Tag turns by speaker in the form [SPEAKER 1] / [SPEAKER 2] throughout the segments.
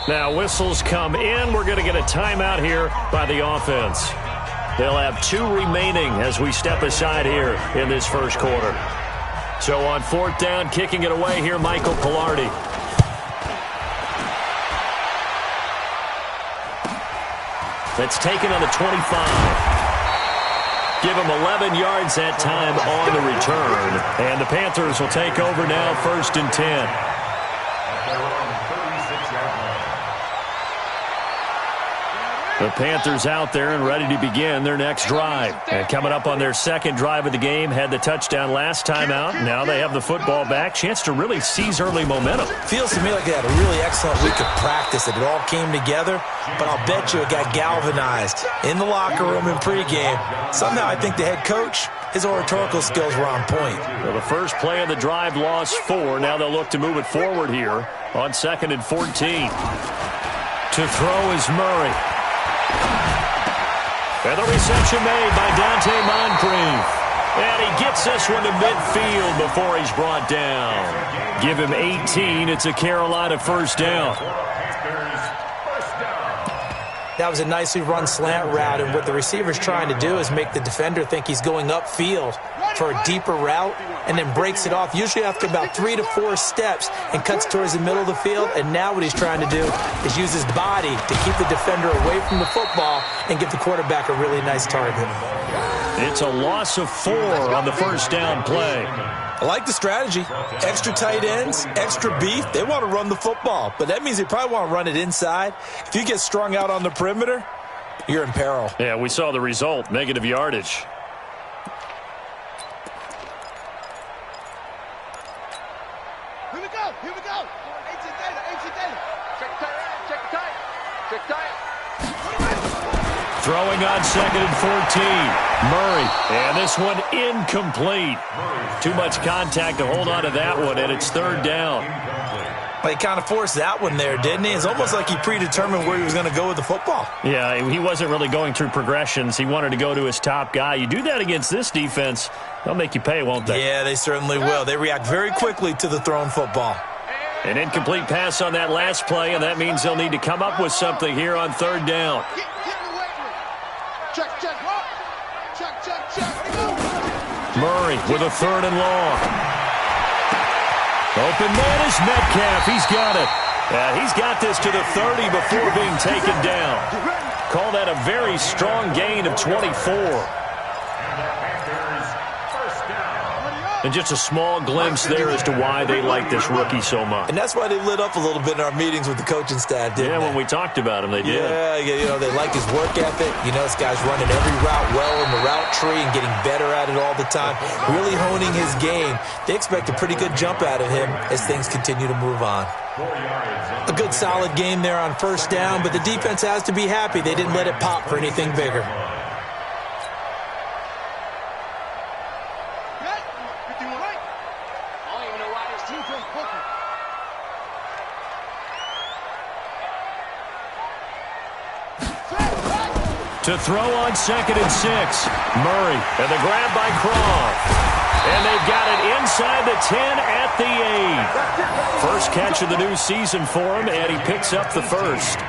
[SPEAKER 1] Now whistles come in. We're going to get a timeout here by the offense. They'll have 2 remaining as we step aside here in this first quarter. So on 4th down, kicking it away here, Michael Pilardi. That's taken on the 25. Give him 11 yards that time on the return. And the Panthers will take over now, 1st and 10. The Panthers out there and ready to begin their next drive. And coming up on their 2nd drive of the game, had the touchdown last time out. Now they have the football back. Chance to really seize early momentum.
[SPEAKER 2] Feels to me like they had a really excellent week of practice. It all came together, but I'll bet you it got galvanized in the locker room in pregame. Somehow I think the head coach, his oratorical skills were on point.
[SPEAKER 1] Well, the first play of the drive lost 4. Now they'll look to move it forward here on 2nd and 14. To throw is Murray. And the reception made by Dante Moncrief. And he gets this one to midfield before he's brought down. Give him 18. It's a Carolina 1st down.
[SPEAKER 2] That was a nicely run slant route, and what the receiver's trying to do is make the defender think he's going upfield for a deeper route and then breaks it off, usually after about 3 to 4 steps, and cuts towards the middle of the field. And now what he's trying to do is use his body to keep the defender away from the football and give the quarterback a really nice target.
[SPEAKER 1] It's a loss of 4 on the 1st down play.
[SPEAKER 2] I like the strategy. Extra tight ends, extra beef. They want to run the football, but that means they probably want to run it inside. If you get strung out on the perimeter, you're in peril.
[SPEAKER 1] Yeah, we saw the result, negative yardage.
[SPEAKER 3] Here we go. 18 data. Check tight.
[SPEAKER 1] Throwing on 2nd and 14. Murray. And this one incomplete. Too much contact to hold on to that one, and it's 3rd down.
[SPEAKER 2] Well, he kind of forced that one there, didn't he? It's almost like he predetermined where he was going to go with the football.
[SPEAKER 1] Yeah, he wasn't really going through progressions. He wanted to go to his top guy. You do that against this defense, they'll make you pay, won't they?
[SPEAKER 2] Yeah, they certainly will. They react very quickly to the thrown football.
[SPEAKER 1] An incomplete pass on that last play, and that means they'll need to come up with something here on 3rd down.
[SPEAKER 3] Check.
[SPEAKER 1] Murray with a 3rd and long. Open man is Metcalf. He's got it. He's got this to the 30 before being taken down. Call that a very strong gain of 24. And just a small glimpse there as to why they like this rookie so much.
[SPEAKER 2] And that's why they lit up a little bit in our meetings with the coaching staff, didn't they?
[SPEAKER 1] Yeah, when we talked about him, they did.
[SPEAKER 2] Yeah, they like his work ethic. This guy's running every route well in the route tree and getting better at it all the time, really honing his game. They expect a pretty good jump out of him as things continue to move on. A good solid game there on 1st down, but the defense has to be happy they didn't let it pop for anything bigger.
[SPEAKER 1] To throw on 2nd and 6. Murray, and the grab by Croft. And they've got it inside the 10 at the 8. First catch of the new season for him, and he picks up the 1st.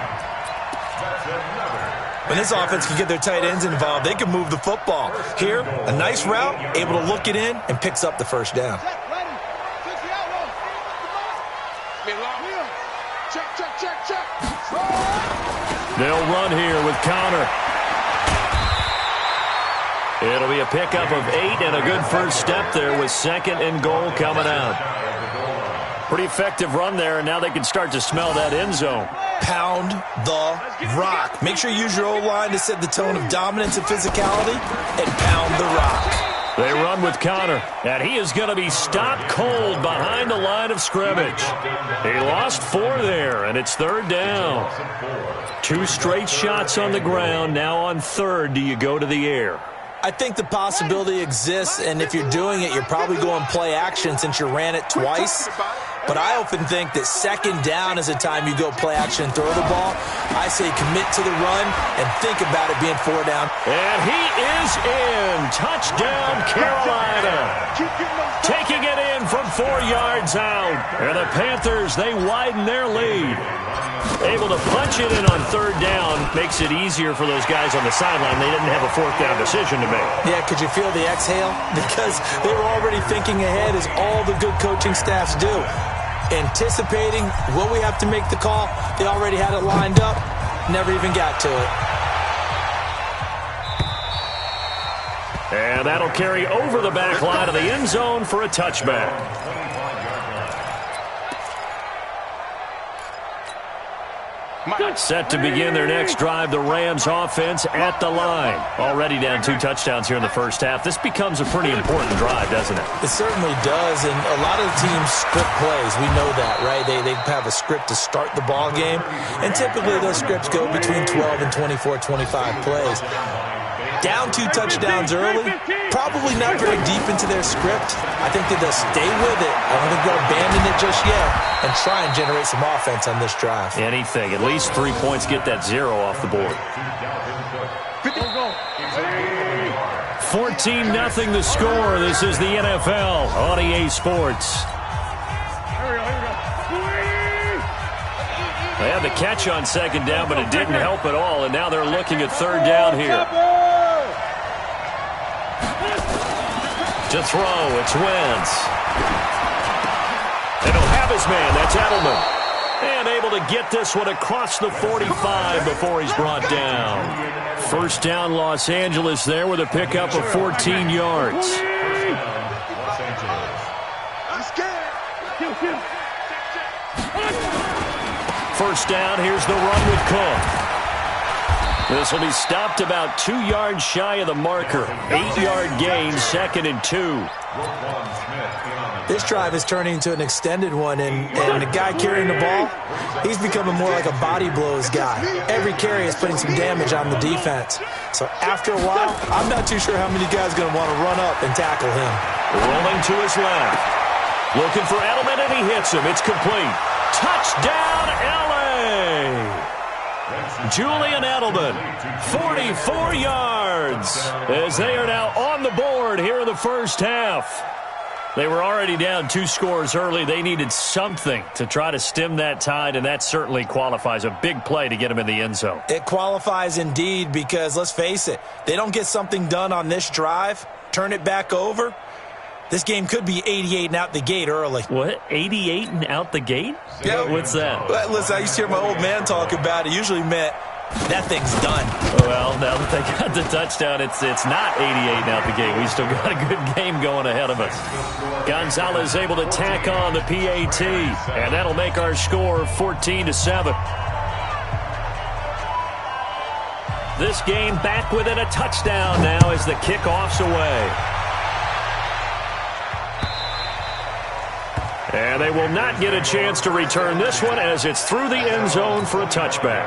[SPEAKER 2] When this offense can get their tight ends involved, they can move the football. Here, a nice route, able to look it in, and picks up the 1st down.
[SPEAKER 3] Check.
[SPEAKER 1] They'll run here with Connor. It'll be a pickup of 8 and a good first step there with 2nd and goal coming out. Pretty effective run there, and now they can start to smell that end zone.
[SPEAKER 2] Pound the rock. Make sure you use your O-line to set the tone of dominance and physicality, and pound the rock.
[SPEAKER 1] They run with Connor, and he is going to be stopped cold behind the line of scrimmage. He lost 4 there, and it's 3rd down. 2 straight shots on the ground. Now on 3rd, do you go to the air?
[SPEAKER 2] I think the possibility exists, and if you're doing it, you're probably going play action since you ran it twice. But I often think that 2nd down is the time you go play action and throw the ball. I say commit to the run and think about it being 4 down.
[SPEAKER 1] And he is in. Touchdown, Carolina. Taking it in from 44 yards out. And the Panthers, they widen their lead. Able to punch it in on third down makes it easier for those guys on the sideline. They didn't have a fourth down decision to make.
[SPEAKER 2] Yeah, could you feel the exhale? Because they were already thinking ahead, as all the good coaching staffs do. Anticipating, will we have to make the call? They already had it lined up. Never even got to it.
[SPEAKER 1] And that'll carry over the back line of the end zone for a touchback. Set to begin their next drive, the Rams offense at the line. Already down 2 touchdowns here in the first half. This becomes a pretty important drive, doesn't it?
[SPEAKER 2] It certainly does, and a lot of the teams script plays. We know that, right? They have a script to start the ball game, and typically those scripts go between 12 and 24, 25 plays. Down 2 touchdowns early, probably not very deep into their script. I think that they'll stay with it. I don't think they'll abandon it just yet and try and generate some offense on this drive.
[SPEAKER 1] Anything. At least 3 points, get that 0 off the board. 14-0 the score. This is the NFL on EA Sports. They had the catch on second down, but it didn't help at all, and now they're looking at third down here. To throw, it's Wentz. And he'll have his man, that's Edelman. And able to get this one across the 45 before he's brought down. First down, Los Angeles there with a pickup of 14 yards. First down, here's the run with Cook. This will be stopped about 2 yards shy of the marker. 8-yard gain, 2nd and 2.
[SPEAKER 2] This drive is turning into an extended one, and the guy carrying the ball, he's becoming more like a body blows guy. Every carry is putting some damage on the defense. So after a while, I'm not too sure how many guys are going to want to run up and tackle him.
[SPEAKER 1] Rolling to his left. Looking for Edelman, and he hits him. It's complete. Touchdown, L.A. Julian Edelman, 44 yards, as they are now on the board here in the first half. They were already down 2 scores early. They needed something to try to stem that tide, and that certainly qualifies. A big play to get them in the end zone.
[SPEAKER 2] It qualifies indeed, because let's face it, they don't get something done on this drive, turn it back over, this game could be 88 and out the gate early.
[SPEAKER 1] What? 88 and out the gate?
[SPEAKER 2] Yeah.
[SPEAKER 1] What's that?
[SPEAKER 2] Well, listen, I used to hear my old man talk about it. Usually meant that thing's done.
[SPEAKER 1] Well, now that they got the touchdown, it's not 88 and out the gate. We still got a good game going ahead of us. Gonzalez able to tack on the PAT, and that'll make our score 14-7. This game back within a touchdown now as the kickoff's away. And they will not get a chance to return this one as it's through the end zone for a touchback.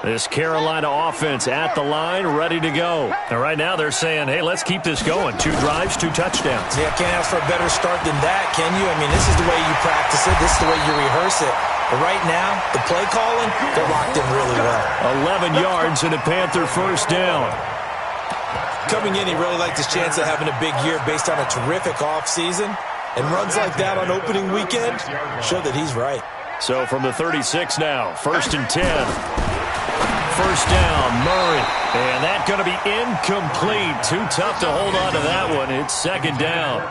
[SPEAKER 1] This Carolina offense at the line, ready to go. And right now they're saying, hey, let's keep this going. 2 drives, 2 touchdowns.
[SPEAKER 2] Yeah, can't ask for a better start than that, can you? I mean, this is the way you practice it. This is the way you rehearse it. But right now, the play calling, they're locked in really well.
[SPEAKER 1] 11 yards and a Panther first down.
[SPEAKER 2] Coming in, he really liked his chance of having a big year based on a terrific offseason. And runs like that on opening weekend show that he's right.
[SPEAKER 1] So from the 36 now, 1st and 10. First down, Murray. And that's going to be incomplete. Too tough to hold on to that one. It's 2nd down.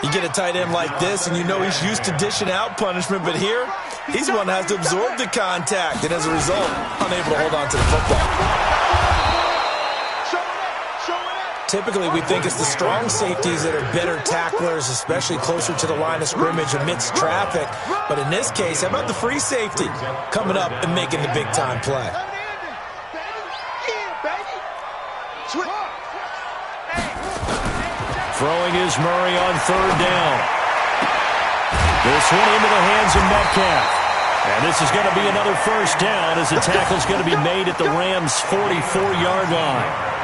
[SPEAKER 2] You get a tight end like this, and you know he's used to dishing out punishment. But here, he's the one that has to absorb the contact. And as a result, unable to hold on to the football. Typically, we think it's the strong safeties that are better tacklers, especially closer to the line of scrimmage amidst traffic. But in this case, how about the free safety coming up and making the big-time play?
[SPEAKER 1] Throwing is Murray on 3rd down. This one into the hands of Metcalf. And this is going to be another first down as the tackle's going to be made at the Rams' 44-yard line.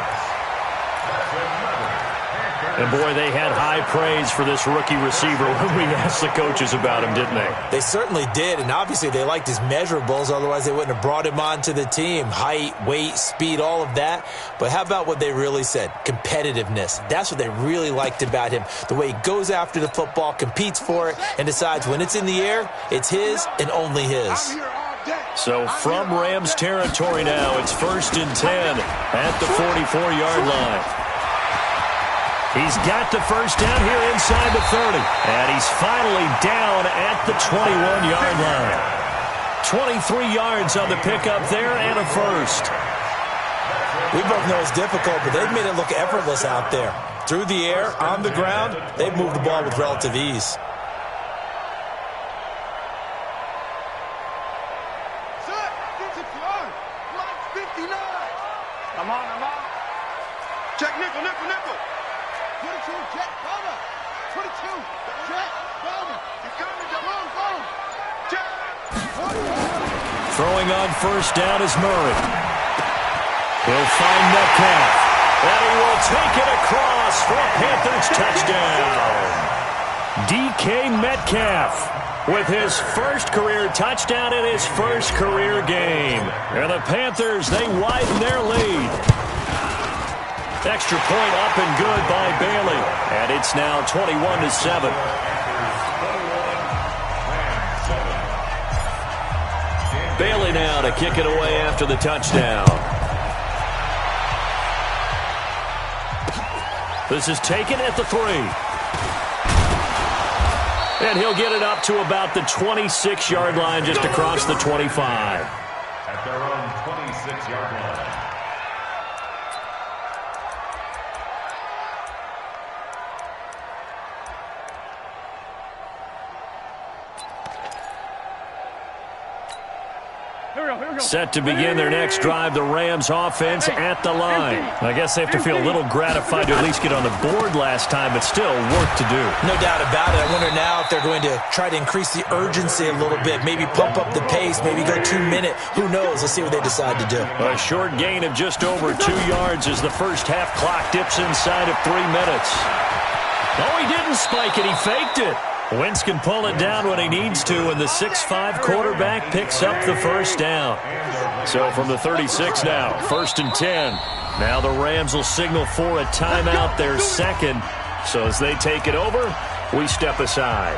[SPEAKER 1] And, boy, they had high praise for this rookie receiver when we asked the coaches about him, didn't they?
[SPEAKER 2] They certainly did, and obviously they liked his measurables. Otherwise, they wouldn't have brought him onto the team. Height, weight, speed, all of that. But how about what they really said? Competitiveness. That's what they really liked about him. The way he goes after the football, competes for it, and decides when it's in the air, it's his and only his.
[SPEAKER 1] So from Rams territory now, it's 1st and 10 at the 44-yard line. He's got the first down here inside the 30. And he's finally down at the 21-yard line. 23 yards on the pickup there and a first.
[SPEAKER 2] We both know it's difficult, but they've made it look effortless out there. Through the air, on the ground, they've moved the ball with relative ease.
[SPEAKER 3] I'm on. Check nickel. 22, jet, cover. 22, jet, cover. Jet.
[SPEAKER 1] Throwing on first down is Murray. He'll find Metcalf. And he will take it across for a Panthers touchdown. DK Metcalf with his first career touchdown in his first career game. And the Panthers, they widen their lead. Extra point up and good by Bailey. And it's now 21-7. Bailey now to kick it away after the touchdown. This is taken at the 3. And he'll get it up to about the 26-yard line, just across the 25.
[SPEAKER 4] At their own 26-yard line.
[SPEAKER 1] Set to begin their next drive, the Rams offense at the line. I guess they have to feel a little gratified to at least get on the board last time, but still work to do.
[SPEAKER 2] No doubt about it. I wonder now if they're going to try to increase the urgency a little bit, maybe pump up the pace, maybe go 2 minute. Who knows? Let's see what they decide to do.
[SPEAKER 1] A short gain of just over 2 yards as the first half clock dips inside of 3 minutes. Oh, he didn't spike it. He faked it. Wentz can pull it down when he needs to, and the 6'5" quarterback picks up the first down. So from the 36 now, 1st and 10. Now the Rams will signal for a timeout, their second. So as they take it over, we step aside.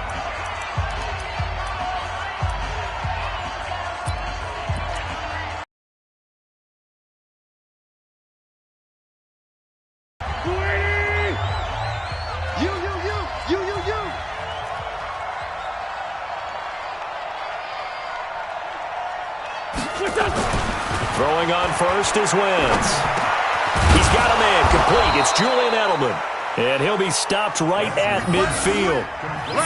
[SPEAKER 1] Throwing on first is Wentz. He's got a man complete. It's Julian Edelman. And he'll be stopped right at midfield.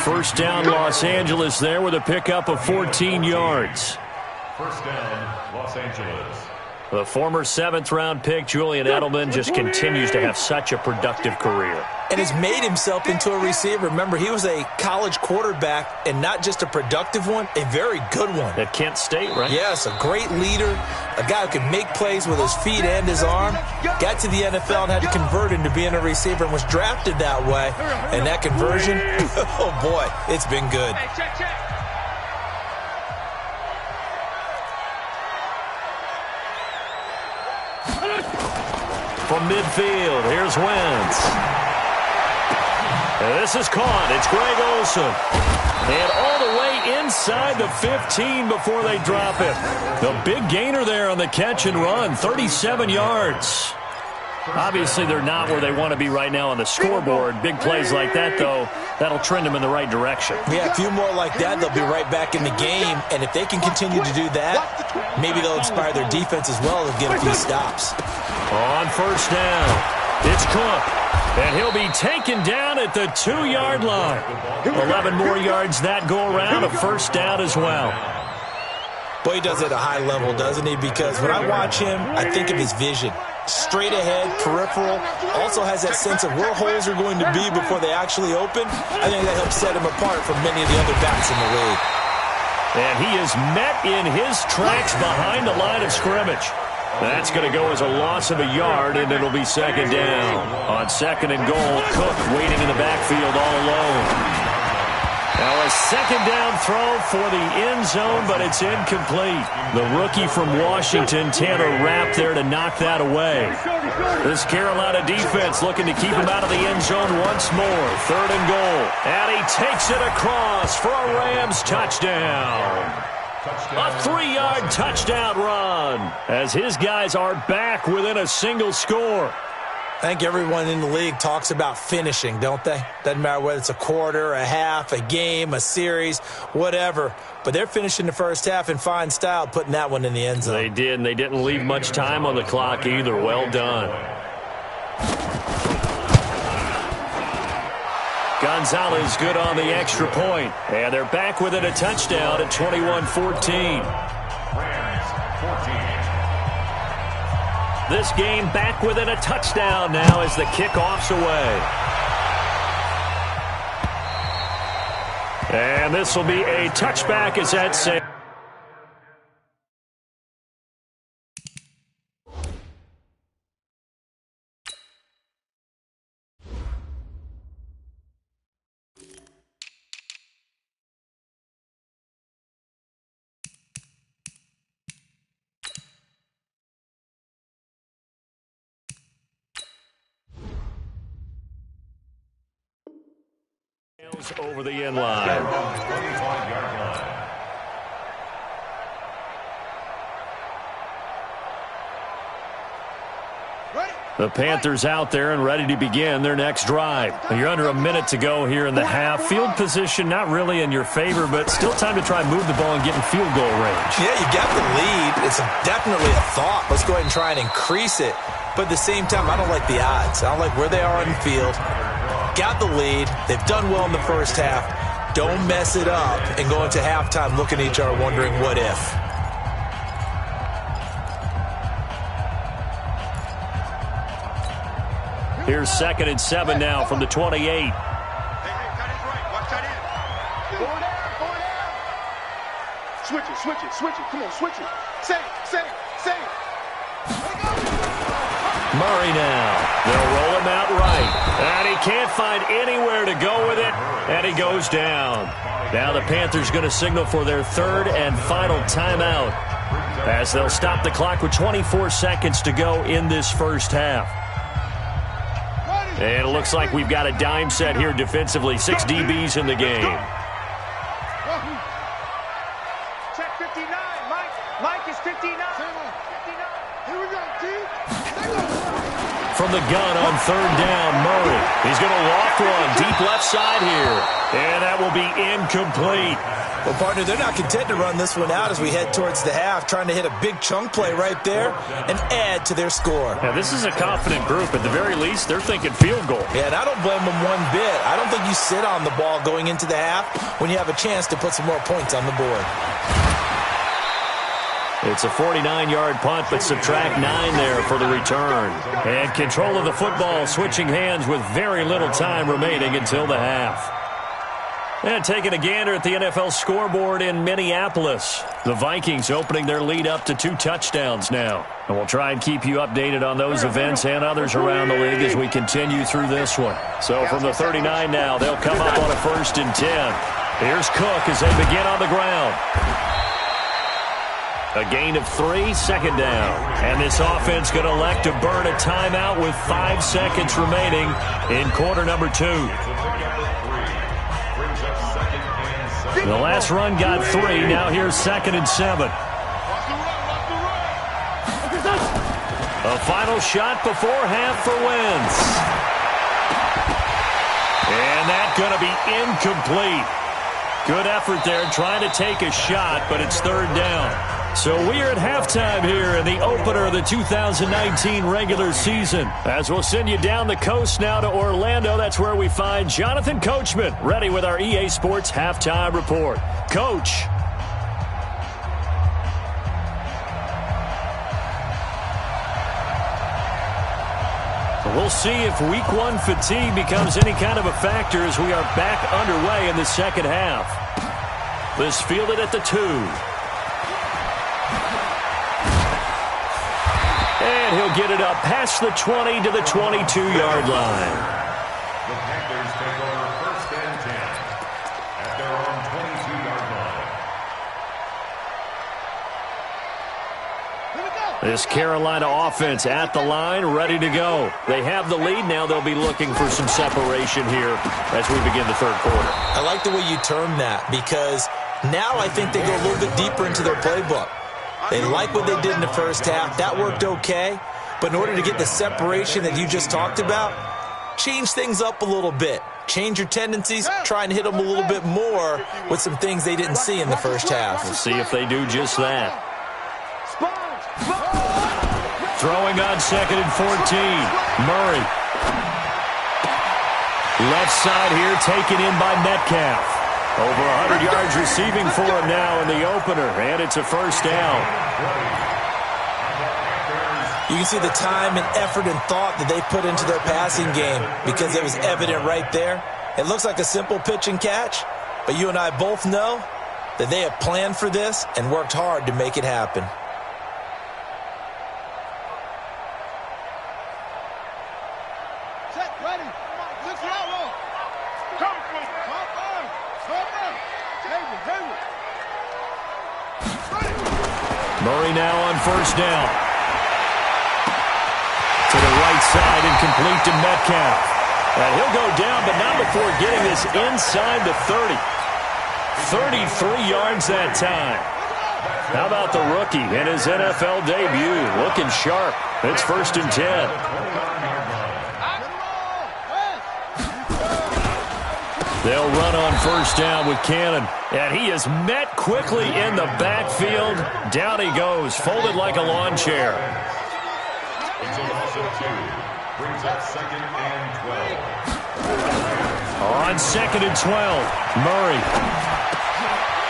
[SPEAKER 1] First down, Los Angeles there with a pickup of 14 yards.
[SPEAKER 4] First down, Los Angeles.
[SPEAKER 1] The former 7th-round pick, Julian Edelman, just continues to have such a productive career.
[SPEAKER 2] And has made himself into a receiver. Remember, he was a college quarterback, and not just a productive one, a very good one.
[SPEAKER 1] At Kent State, right?
[SPEAKER 2] Yes, a great leader, a guy who can make plays with his feet and his arm. Got to the NFL and had to convert into being a receiver and was drafted that way. And that conversion, oh boy, it's been good.
[SPEAKER 1] From midfield, here's Wentz. And this is caught. It's Greg Olsen. And all the way inside the 15 before they drop it. The big gainer there on the catch and run, 37 yards. Obviously, they're not where they want to be right now on the scoreboard. Big plays like that, though, that'll trend them in the right direction.
[SPEAKER 2] Yeah, a few more like that, they'll be right back in the game. And if they can continue to do that, maybe they'll inspire their defense as well and get a few stops.
[SPEAKER 1] On first down, it's Cook. And he'll be taken down at the 2-yard line. 11 more yards that go around, a first down as well.
[SPEAKER 2] Boy, he does it at a high level, doesn't he? Because when I watch him, I think of his vision. Straight ahead, peripheral, also has that sense of where holes are going to be before they actually open. I think that helps set him apart from many of the other backs in the league.
[SPEAKER 1] And he is met in his tracks behind the line of scrimmage. That's going to go as a loss of a yard, and it'll be second down. On second and goal, Cook waiting in the backfield all alone. Now a second down throw for the end zone, but it's incomplete. The rookie from Washington, Tanner Rapp, there to knock that away. This Carolina defense looking to keep him out of the end zone once more. Third and goal. And he takes it across for a Rams touchdown. A 3-yard touchdown run as his guys are back within a single score.
[SPEAKER 2] I think everyone in the league talks about finishing, don't they? Doesn't matter whether it's a quarter, a half, a game, a series, whatever. But they're finishing the first half in fine style, putting that one in the end zone.
[SPEAKER 1] They did, and they didn't leave much time on the clock either. Well done. Gonzalez good on the extra point. And they're back within a touchdown at 21-14. This game back within a touchdown now as the kickoff's away. And this will be a touchback as that saves. Over the end line. The Panthers out there and ready to begin their next drive. You're under a minute to go here in the half. Field position not really in your favor, but still time to try and move the ball and get in field goal range.
[SPEAKER 2] Yeah, you got the lead. It's definitely a thought. Let's go ahead and try and increase it. But at the same time, I don't like the odds. I don't like where they are on the field. Got the lead. They've done well in the first half. Don't mess it up and go into halftime looking at each other wondering what if.
[SPEAKER 1] Here's 2nd and 7 now from the 28.
[SPEAKER 3] Hey, tight end's right. Watch tight end. Forward down. Switch it. Come on, switch it. Save.
[SPEAKER 1] Murray now. They'll roll him out right. And he can't find anywhere to go with it. And he goes down. Now the Panthers going to signal for their third and final timeout as they'll stop the clock with 24 seconds to go in this first half. And it looks like we've got a dime set here defensively. 6 DBs in the game.
[SPEAKER 3] Check 59. Mike is 59. 59. Here we go, D.
[SPEAKER 1] From the gun on third down, Murray. He's going to loft one deep left side here. And that will be incomplete.
[SPEAKER 2] Well, partner, they're not content to run this one out as we head towards the half, trying to hit a big chunk play right there and add to their score.
[SPEAKER 1] Now, this is a confident group. At the very least, they're thinking field goal.
[SPEAKER 2] Yeah, and I don't blame them one bit. I don't think you sit on the ball going into the half when you have a chance to put some more points on the board.
[SPEAKER 1] It's a 49-yard punt, but subtract 9 there for the return. And control of the football switching hands with very little time remaining until the half. And taking a gander at the NFL scoreboard in Minneapolis. The Vikings opening their lead up to 2 touchdowns now. And we'll try and keep you updated on those events and others around the league as we continue through this one. So from the 39 now, they'll come up on a 1st and 10. Here's Cook as they begin on the ground. A gain of 3, second down. And this offense going to elect to burn a timeout with 5 seconds remaining in quarter number 2. The last run got 3. Now here's 2nd and 7. A final shot before half for Wentz. And that's going to be incomplete. Good effort there trying to take a shot, but it's 3rd down. So we are at halftime here in the opener of the 2019 regular season. As we'll send you down the coast now to Orlando, that's where we find Jonathan Coachman, ready with our EA Sports halftime report. Coach. We'll see if week 1 fatigue becomes any kind of a factor as we are back underway in the second half. This fielded at the 2. And he'll get it up past the 20 to the 22-yard line.
[SPEAKER 4] The Panthers take over first and 10 at their own 22-yard line.
[SPEAKER 1] This Carolina offense at the line, ready to go. They have the lead. Now they'll be looking for some separation here as we begin the third quarter.
[SPEAKER 2] I like the way you term that because now I think they go a little bit deeper into their playbook. They like what they did in the first half. That worked okay. But in order to get the separation that you just talked about, change things up a little bit. Change your tendencies, try and hit them a little bit more with some things they didn't see in the first half.
[SPEAKER 1] We'll see if they do just that. Throwing on 2nd and 14. Murray. Left side here taken in by Metcalf. Over 100 yards receiving for him now in the opener, and it's a first down.
[SPEAKER 2] You can see the time and effort and thought that they put into their passing game because it was evident right there. It looks like a simple pitch and catch, but you and I both know that they have planned for this and worked hard to make it happen.
[SPEAKER 1] Murray now on first down. To the right side and complete to Metcalf. And he'll go down, but not before getting this inside the 30. 33 yards that time. How about the rookie in his NFL debut? Looking sharp. It's 1st and 10. They'll run on first down with Cannon. And he is met quickly in the backfield. Down he goes, folded like a lawn chair.
[SPEAKER 4] It's a loss of 2. Brings up 2nd and 12.
[SPEAKER 1] On 2nd and 12, Murray.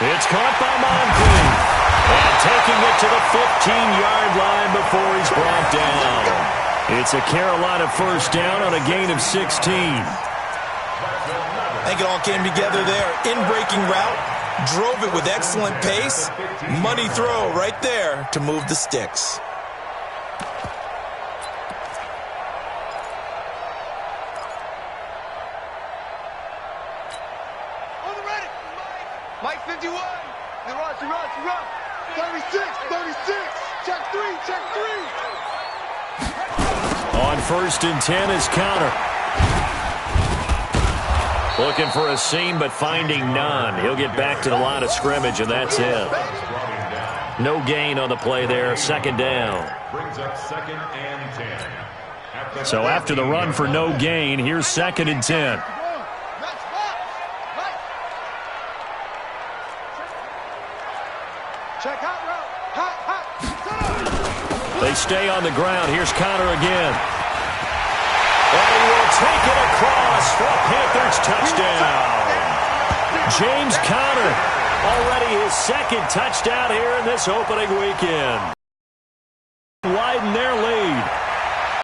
[SPEAKER 1] It's caught by Moncrief. And taking it to the 15-yard line before he's brought down. It's a Carolina first down on a gain of 16.
[SPEAKER 2] I think it all came together there. In-breaking route, drove it with excellent pace. Money throw right there to move the sticks.
[SPEAKER 3] On the ready. Mike 51. The rush. 36. Check 3.
[SPEAKER 1] On 1st and 10 is Counter. Looking for a seam, but finding none. He'll get back to the line of scrimmage, and that's it. No gain on the play there. 2nd down.
[SPEAKER 4] Brings up 2nd and 10.
[SPEAKER 1] So after the run for no gain, here's 2nd and 10.
[SPEAKER 3] Check hot route. Hot.
[SPEAKER 1] They stay on the ground. Here's Counter again. And he will take it across for a Panthers touchdown. James Conner, already his 2nd touchdown here in this opening weekend. Widen their lead.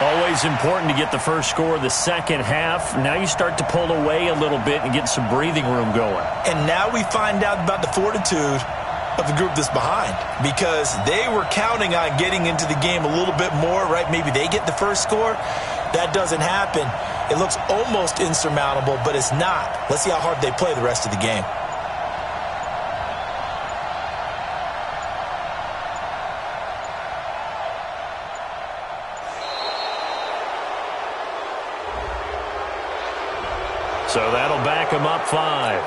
[SPEAKER 1] Always important to get the first score of the second half. Now you start to pull away a little bit and get some breathing room going.
[SPEAKER 2] And now we find out about the fortitude of the group that's behind because they were counting on getting into the game a little bit more, right? Maybe they get the first score. That doesn't happen. It looks almost insurmountable, but it's not. Let's see how hard they play the rest of the game.
[SPEAKER 1] So that'll back them up 5.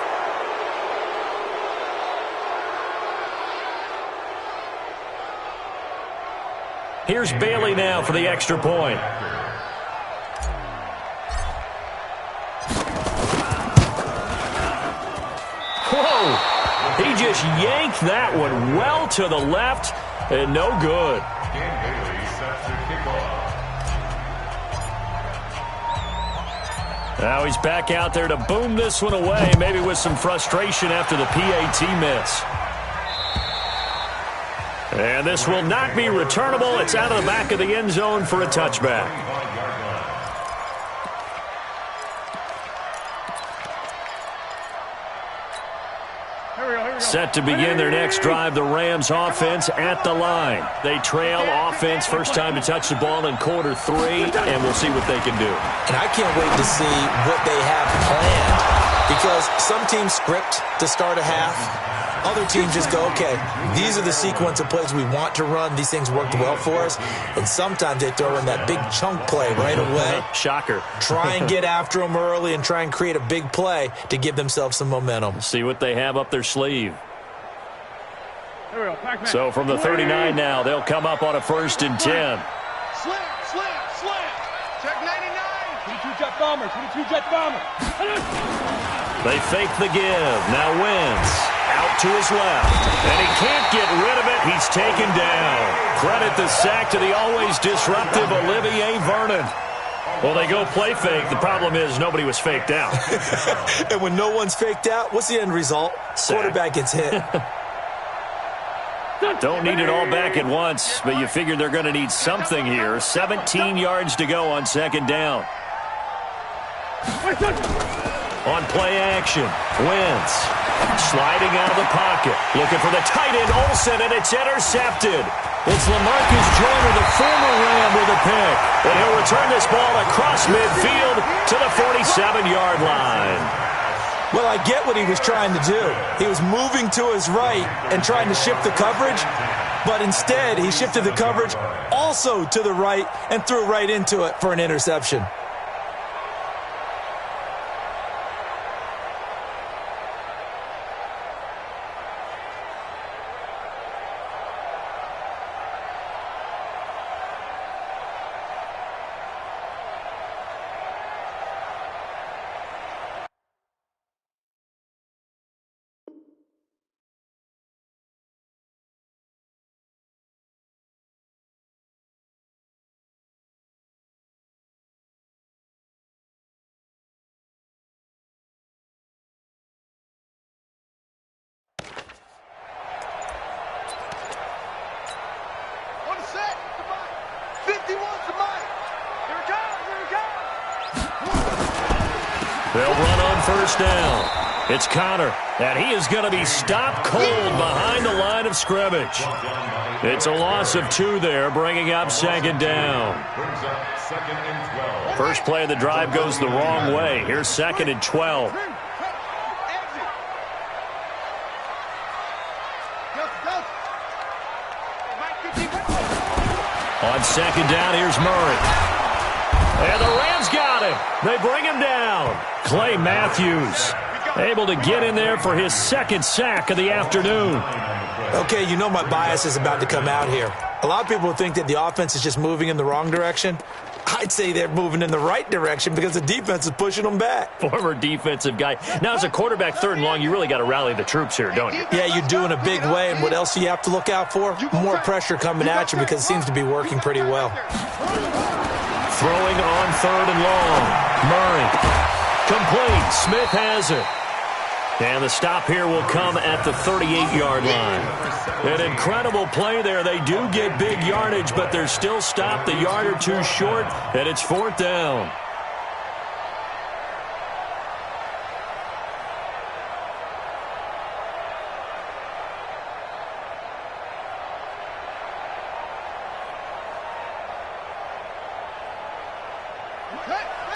[SPEAKER 1] Here's Bailey now for the extra point. Whoa! He just yanked that one well to the left and no good.
[SPEAKER 4] Bailey sets the kickoff.
[SPEAKER 1] Now he's back out there to boom this one away, maybe with some frustration after the PAT miss. And this will not be returnable. It's out of the back of the end zone for a touchback.
[SPEAKER 3] Here we go.
[SPEAKER 1] Set to begin their next drive, the Rams offense at the line. They trail offense, first time to touch the ball in quarter 3, and we'll see what they can do.
[SPEAKER 2] And I can't wait to see what they have planned, because some teams script to start a half. Other teams just go, okay, these are the sequence of plays we want to run. These things worked well for us. And sometimes they throw in that big chunk play right away.
[SPEAKER 1] Shocker.
[SPEAKER 2] Try and get after them early and try and create a big play to give themselves some momentum.
[SPEAKER 1] See what they have up their sleeve. So from the 39 now, they'll come up on a 1st and 10.
[SPEAKER 3] Slam. Check 99. 22 jet bomber. 22 jet bomber.
[SPEAKER 1] They fake the give. Now Wentz out to his left. And he can't get rid of it. He's taken down. Credit the sack to the always disruptive Olivier Vernon. Well, they go play fake. The problem is nobody was faked out.
[SPEAKER 2] And when no one's faked out, what's the end result?
[SPEAKER 1] Sack.
[SPEAKER 2] Quarterback gets hit.
[SPEAKER 1] Don't need it all back at once, but you figure they're going to need something here. 17 yards to go on 2nd down. On play action, Wentz sliding out of the pocket, looking for the tight end Olsen, and it's intercepted. It's LaMarcus Joyner, the former Ram, with a pick, and he'll return this ball across midfield to the 47-yard line.
[SPEAKER 2] Well, I get what he was trying to do. He was moving to his right and trying to shift the coverage, but instead he shifted the coverage also to the right and threw right into it for an interception.
[SPEAKER 1] They'll run on 1st down. It's Connor, and he is going to be stopped cold behind the line of scrimmage. It's a loss of 2 there, bringing up 2nd down. First play of the drive goes the wrong way. Here's 2nd and 12. On 2nd down, here's Murray. And the Rams got him. They bring him down. Clay Matthews able to get in there for his 2nd sack of the afternoon.
[SPEAKER 2] Okay, you know my bias is about to come out here. A lot of people think that the offense is just moving in the wrong direction. I'd say they're moving in the right direction because the defense is pushing them back.
[SPEAKER 1] Former defensive guy. Now, as a quarterback 3rd and long, you really got to rally the troops here, don't you?
[SPEAKER 2] Yeah, you do in a big way. And what else do you have to look out for? More pressure coming at you because it seems to be working pretty well.
[SPEAKER 1] Throwing on 3rd and long. Murray. Complete. Smith has it. And the stop here will come at the 38-yard line. An incredible play there. They do get big yardage, but they're still stopped a yard or 2 short, and it's 4th down.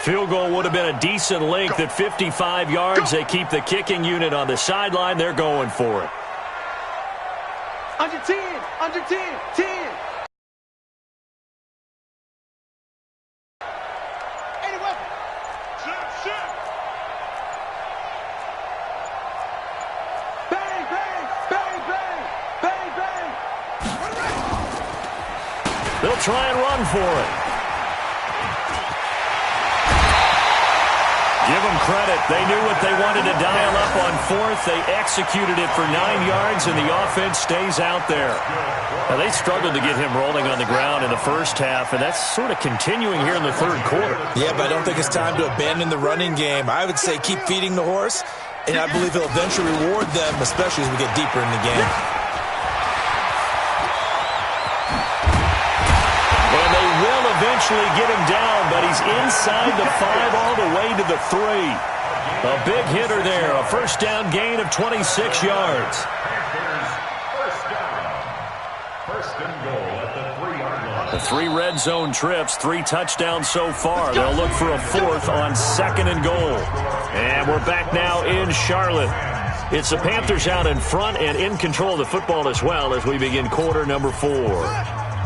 [SPEAKER 1] Field goal would have been a decent length at 55 yards. They keep the kicking unit on the sideline. They're going for it.
[SPEAKER 3] Under 10, under 10, 10. Any weapon. Shit. Bang, bang, bang, bang, bang, bang.
[SPEAKER 1] They'll try and run for it. Give them credit. They knew what they wanted to dial up on 4th. They executed it for 9 yards, and the offense stays out there. Now, they struggled to get him rolling on the ground in the 1st half, and that's sort of continuing here in the 3rd quarter.
[SPEAKER 2] Yeah, but I don't think it's time to abandon the running game. I would say keep feeding the horse, and I believe he'll eventually reward them, especially as we get deeper in the game.
[SPEAKER 1] Eventually get him down, but he's inside the 5 all the way to the 3. A big hitter there, a first down gain of 26 yards.
[SPEAKER 4] First and goal at the 3-yard line.
[SPEAKER 1] The 3 red zone trips, 3 touchdowns so far. They'll look for a 4th on 2nd and goal. And we're back now in Charlotte. It's the Panthers out in front and in control of the football as well as we begin quarter number 4.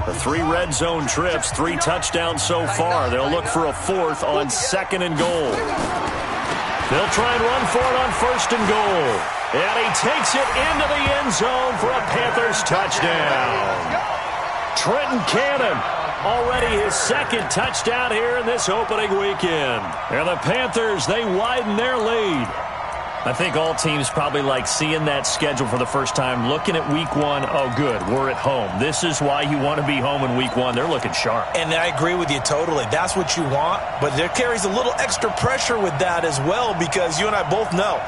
[SPEAKER 1] The 3 red zone trips, 3 touchdowns so far. They'll look for a 4th on 2nd and goal. They'll try and run for it on 1st and goal. And he takes it into the end zone for a Panthers touchdown. Trenton Cannon, already his 2nd touchdown here in this opening weekend. And the Panthers, they widen their lead. I think all teams probably like seeing that schedule for the first time, looking at week 1. Oh, good, we're at home. This is why you want to be home in week 1. They're looking sharp.
[SPEAKER 2] And I agree with you totally. That's what you want, but there carries a little extra pressure with that as well because you and I both know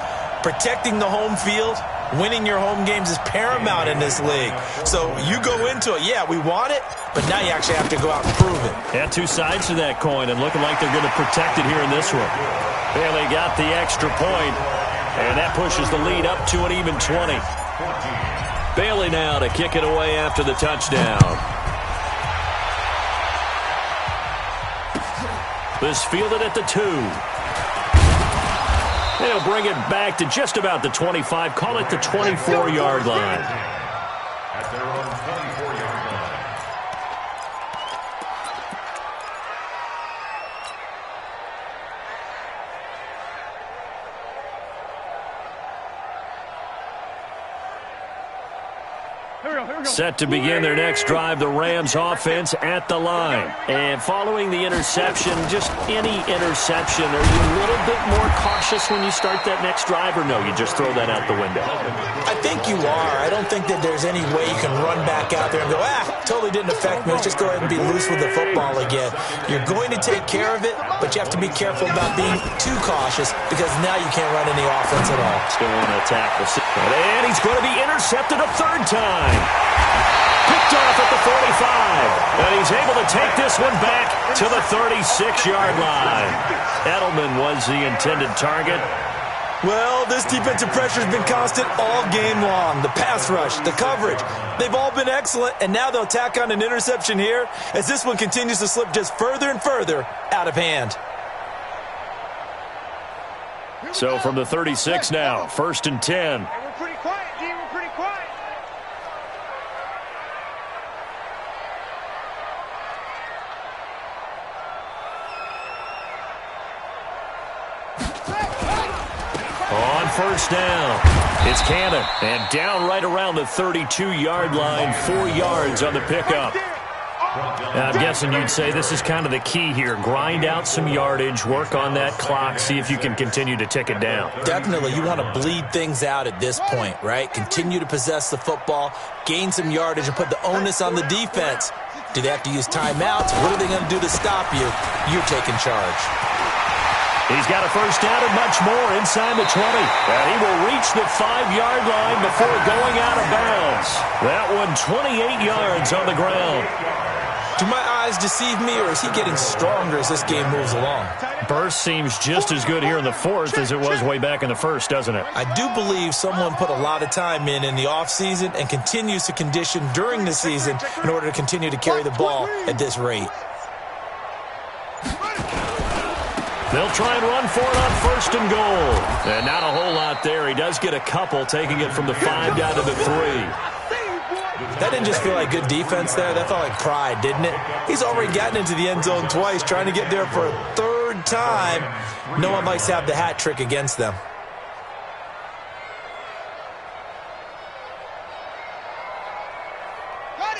[SPEAKER 2] protecting the home field, winning your home games is paramount in this league. So you go into it, yeah, we want it, but now you actually have to go out and prove it.
[SPEAKER 1] Yeah, 2 sides to that coin and looking like they're going to protect it here in this one. Bailey got the extra point. And that pushes the lead up to an even 20. Bailey now to kick it away after the touchdown. This fielded at the 2. They'll bring it back to just about the 25. Call it the 24-yard line.
[SPEAKER 4] At their own 24-yard line.
[SPEAKER 1] Set to begin their next drive, the Rams offense at the line. And following the interception, just any interception, are you a little bit more cautious when you start that next drive, or no, you just throw that out the window?
[SPEAKER 2] I think you are. I don't think that there's any way you can run back out there and go, totally didn't affect me. Let's just go ahead and be loose with the football again. You're going to take care of it, but you have to be careful about being too cautious because now you can't run any offense at all.
[SPEAKER 1] Still on a tackle. And he's going to be intercepted a 3rd time. Picked off at the 45. And he's able to take this one back to the 36-yard line. Edelman was the intended target.
[SPEAKER 2] Well, this defensive pressure has been constant all game long. The pass rush, the coverage, they've all been excellent, and now they'll tack on an interception here as this one continues to slip just further and further out of hand.
[SPEAKER 1] So from the 36 now, 1st and 10.
[SPEAKER 3] We're pretty quiet, D. We're pretty quiet.
[SPEAKER 1] On 1st down, it's Cannon, and down right around the 32-yard line, 4 yards on the pickup. I'm guessing you'd say this is kind of the key here. Grind out some yardage, work on that clock, see if you can continue to tick it down.
[SPEAKER 2] Definitely. You want to bleed things out at this point, right? Continue to possess the football, gain some yardage, and put the onus on the defense. Do they have to use timeouts? What are they going to do to stop you? You're taking charge.
[SPEAKER 1] He's got a first down and much more inside the 20. And he will reach the 5-yard line before going out of bounds. That one 28 yards on the ground.
[SPEAKER 2] Do my eyes deceive me, or is he getting stronger as this game moves along?
[SPEAKER 1] Burst seems just as good here in the 4th as it was way back in the 1st, doesn't it?
[SPEAKER 2] I do believe someone put a lot of time in the offseason and continues to condition during the season in order to continue to carry the ball at this rate.
[SPEAKER 1] They'll try and run for it on 1st and goal. And not a whole lot there. He does get a couple, taking it from the 5 down to the 3.
[SPEAKER 2] That didn't just feel like good defense there. That felt like pride, didn't it? He's already gotten into the end zone twice, trying to get there for a 3rd time. No one likes to have the hat trick against them.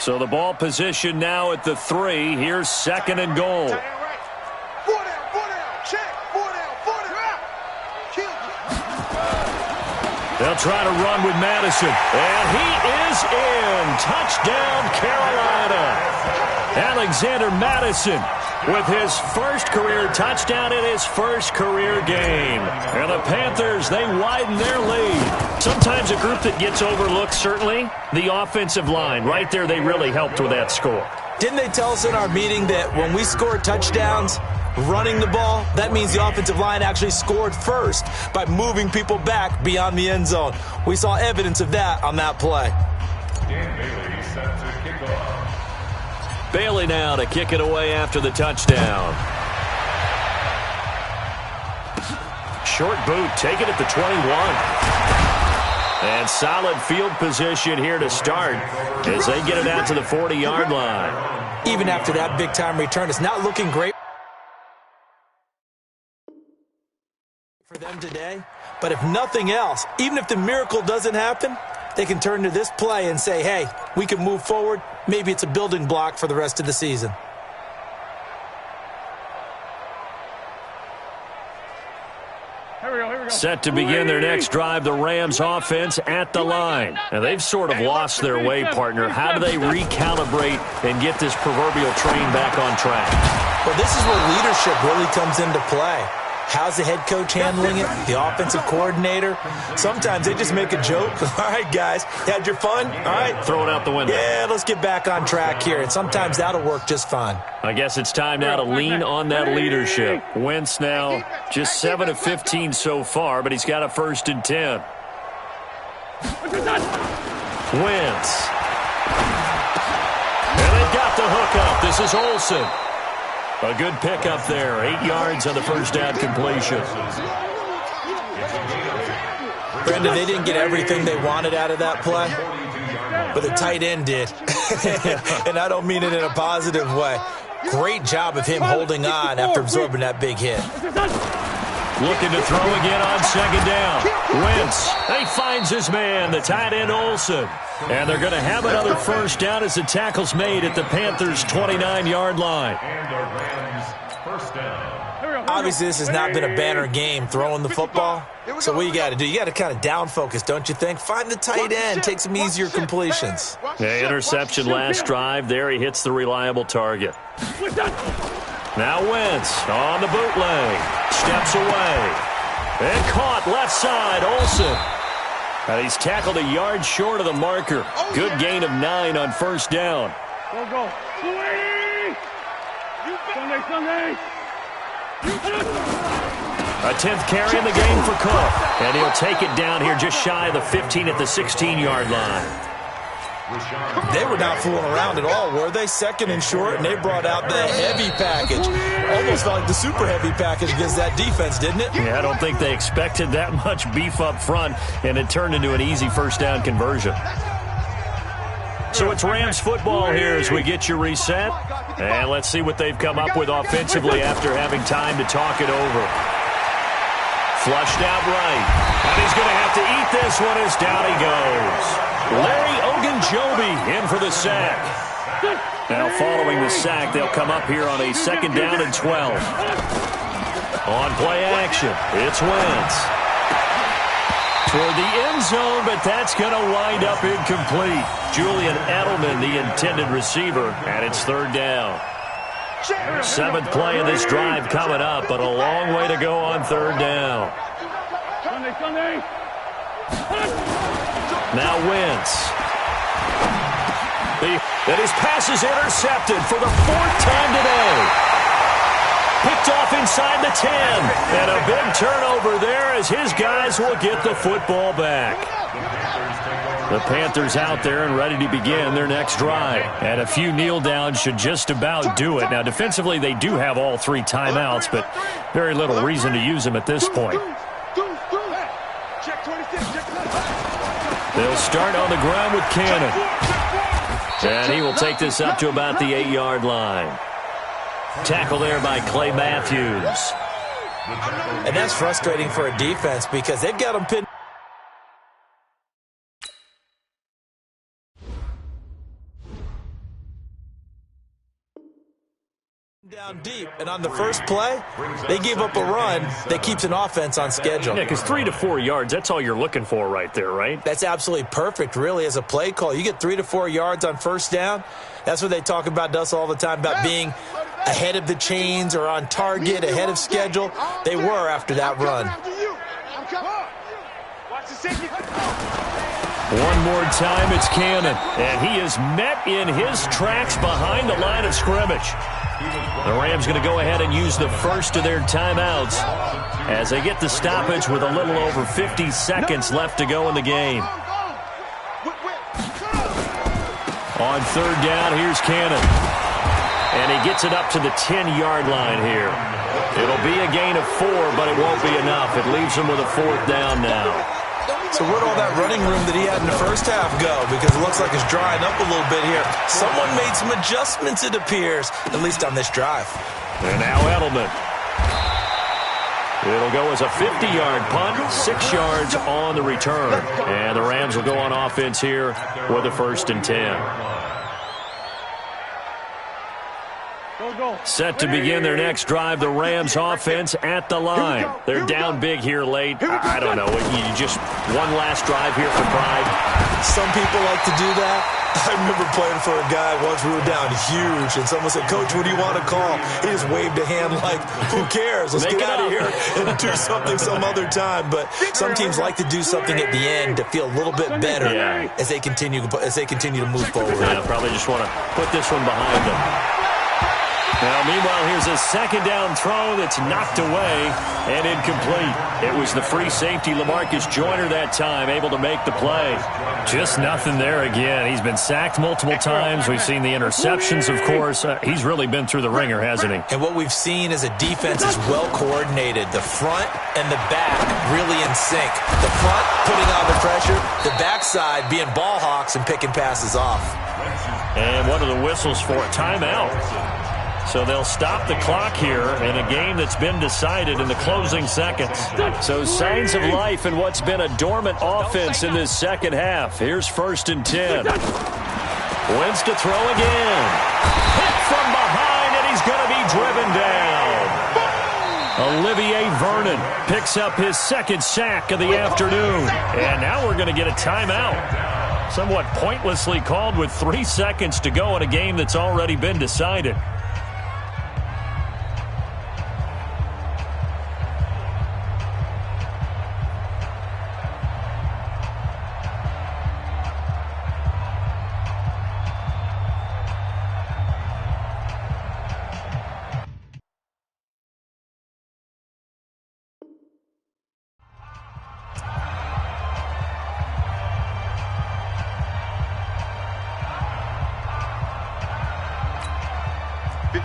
[SPEAKER 1] So the ball position now at the 3. Here's 2nd and goal. They'll try to run with Madison. And he is in. Touchdown, Carolina. Alexander Madison with his 1st career touchdown in his 1st career game. And the Panthers, they widen their lead. Sometimes a group that gets overlooked, certainly, the offensive line. Right there, they really helped with that score.
[SPEAKER 2] Didn't they tell us in our meeting that when we score touchdowns, running the ball, that means the offensive line actually scored first by moving people back beyond the end zone. We saw evidence of that on that play.
[SPEAKER 4] Dan Bailey set to kick off.
[SPEAKER 1] Bailey now to kick it away after the touchdown. Short boot, take it at the 21. And solid field position here to start as they get it out to the 40-yard line.
[SPEAKER 2] Even after that big-time return, it's not looking great for them today. But if nothing else, even if the miracle doesn't happen, they can turn to this play and say, hey, we can move forward. Maybe it's a building block for the rest of the season.
[SPEAKER 1] Set to begin their next drive, the Rams offense at the line. And they've sort of lost their way, partner. How do they recalibrate and get this proverbial train back on track?
[SPEAKER 2] Well, this is where leadership really comes into play. How's the head coach handling it? The offensive coordinator? Sometimes they just make a joke. All right, guys, had your fun? All right.
[SPEAKER 1] Throw it out the window.
[SPEAKER 2] Yeah, let's get back on track here. And sometimes that'll work just fine.
[SPEAKER 1] I guess it's time now to lean on that leadership. Wentz now just 7 of 15 so far, but he's got a 1st and 10. Wentz. And they've got the hook up. This is Olsen. A good pickup there. 8 yards on the first down completion.
[SPEAKER 2] Brenda, they didn't get everything they wanted out of that play, but the tight end did. And I don't mean it in a positive way. Great job of him holding on after absorbing that big hit.
[SPEAKER 1] Looking to throw again on 2nd down. Wentz, he finds his man, the tight end Olsen. And they're going to have another 1st down as the tackle's made at the Panthers' 29-yard line.
[SPEAKER 4] And the Rams' 1st down.
[SPEAKER 2] Obviously, this has not been a banner game throwing the football. So what you got to do, you got to kind of down focus, don't you think? Find the tight end, take some easier completions.
[SPEAKER 1] Yeah, interception last drive. There he hits the reliable target. Now Wentz on the bootleg. Steps away. And caught left side, Olsen. And he's tackled a yard short of the marker. Good gain of 9 on 1st down.
[SPEAKER 3] Go. Sunday.
[SPEAKER 1] A 10th carry in the game for Cook. And he'll take it down here just shy of the 15 at the 16-yard line.
[SPEAKER 2] They were not fooling around at all, were they? 2nd and short, and they brought out the heavy package. Almost felt like the super heavy package against that defense, didn't it?
[SPEAKER 1] Yeah, I don't think they expected that much beef up front, and it turned into an easy 1st down conversion. So it's Rams football here as we get you reset. And let's see what they've come up with offensively after having time to talk it over. Flushed out right. And he's going to have to eat this one as down he goes. Larry Ogunjobi in for the sack. Now following the sack, they'll come up here on a 2nd down and 12. On play action, it's Wentz. Toward the end zone, but that's going to wind up incomplete. Julian Edelman, the intended receiver, and it's 3rd down. 7th play of this drive coming up, but a long way to go on 3rd down.
[SPEAKER 3] Sunday.
[SPEAKER 1] Now Wentz. And his pass is intercepted for the 4th time today. Picked off inside the 10. And a big turnover there as his guys will get the football back. The Panthers out there and ready to begin their next drive. And a few kneel downs should just about do it. Now, defensively, they do have all 3 timeouts, but very little reason to use them at this point. They'll start on the ground with Cannon. And he will take this up to about the 8-yard line. Tackle there by Clay Matthews.
[SPEAKER 2] And that's frustrating for a defense because they've got them pinned down deep. And on the first play, they gave up a run that keeps an offense on schedule.
[SPEAKER 1] Yeah, because 3 to 4 yards, that's all you're looking for right there, right?
[SPEAKER 2] That's absolutely perfect, really, as a play call. You get 3 to 4 yards on 1st down. That's what they talk about, Dust, all the time, about being ahead of the chains or on target, ahead of schedule. They were after that run.
[SPEAKER 1] One more time, it's Cannon. And he is met in his tracks behind the line of scrimmage. The Rams going to go ahead and use the first of their timeouts as they get the stoppage with a little over 50 seconds left to go in the game. On third down, here's Cannon. And he gets it up to the 10-yard line here. It'll be a gain of 4, but it won't be enough. It leaves him with a fourth down now.
[SPEAKER 2] So where'd all that running room that he had in the first half go? Because it looks like it's drying up a little bit here. Someone made some adjustments, it appears, at least on this drive.
[SPEAKER 1] And now Edelman. It'll go as a 50-yard punt, 6 yards on the return. And the Rams will go on offense here with a 1st and 10. Set to begin their next drive, the Rams offense at the line. They're down big here late. I don't know. You just one last drive here for pride.
[SPEAKER 2] Some people like to do that. I remember playing for a guy once. We were down huge, and someone said, "Coach, what do you want to call?" He just waved a hand like, "Who cares? Let's get out of here and do something some other time." But some teams like to do something at the end to feel a little bit better as they continue to move forward.
[SPEAKER 1] Yeah, probably just want to put this one behind them. Now, meanwhile, here's a second down throw that's knocked away and incomplete. It was the free safety, LaMarcus Joyner, that time, able to make the play. Just nothing there again. He's been sacked multiple times. We've seen the interceptions, of course. He's really been through the ringer, hasn't he?
[SPEAKER 2] And what we've seen is a defense is well coordinated. The front and the back really in sync. The front putting on the pressure, the backside being ball hawks and picking passes off.
[SPEAKER 1] And what are the whistles for a timeout? So they'll stop the clock here in a game that's been decided in the closing seconds. So signs of life in what's been a dormant offense in this second half. Here's 1st and 10. Wentz to throw again. Hit from behind, and he's going to be driven down. Olivier Vernon picks up his second sack of the afternoon. And now we're going to get a timeout. Somewhat pointlessly called with 3 seconds to go in a game that's already been decided.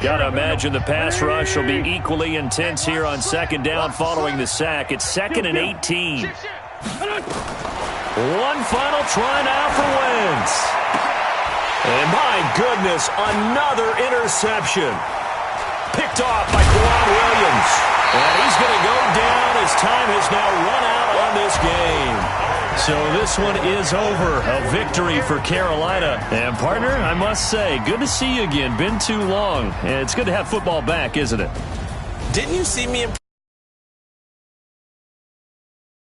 [SPEAKER 1] Got to imagine the pass rush will be equally intense here on second down following the sack. It's 2nd and 18. One final try now for Wentz. And my goodness, another interception. Picked off by Kwan Williams. And he's going to go down as time has now run out on this game. So this one is over. A victory for Carolina. And, partner, I must say, good to see you again. Been too long. And it's good to have football back, isn't it?
[SPEAKER 2] Didn't you see me in